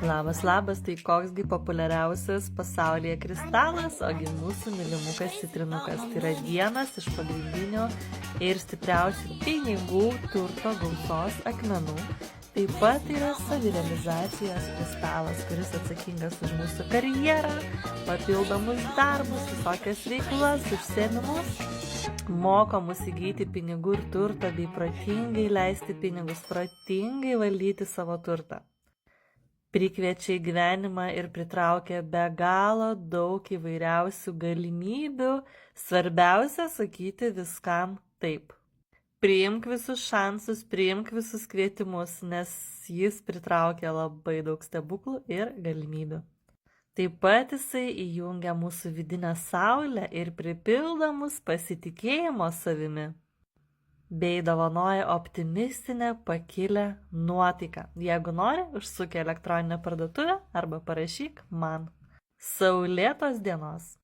Labas, labas, tai koksgi populiariausias pasaulyje kristalas, ogi mūsų mylimukas citrinukas. Tai yra vienas iš pagrindinių ir stipriausių pinigų turto gausos akmenų. Taip pat yra savirealizacijos kristalas, kuris atsakingas už mūsų karjerą, papildomus darbus, visokias veiklas, užsiėmimus. Moko mus įgyti pinigų ir turtą bei protingai leisti pinigus, protingai valdyti savo turtą. Prikviečia į gyvenimą ir pritraukia be galo daug įvairiausių galimybių. Svarbiausia sakyti viskam taip. Priimk visus šansus, priimk visus kvietimus, nes jis pritraukia labai daug stebuklų ir galimybių. Taip pat jisai įjungia mūsų vidinę saulę ir pripildo mus pasitikėjimo savimi. Bei dovanoja optimistinę, pakilę nuotaiką. Jeigu nori, užsuk į elektroninę parduotuvę arba parašyk man. Saulėtos dienos.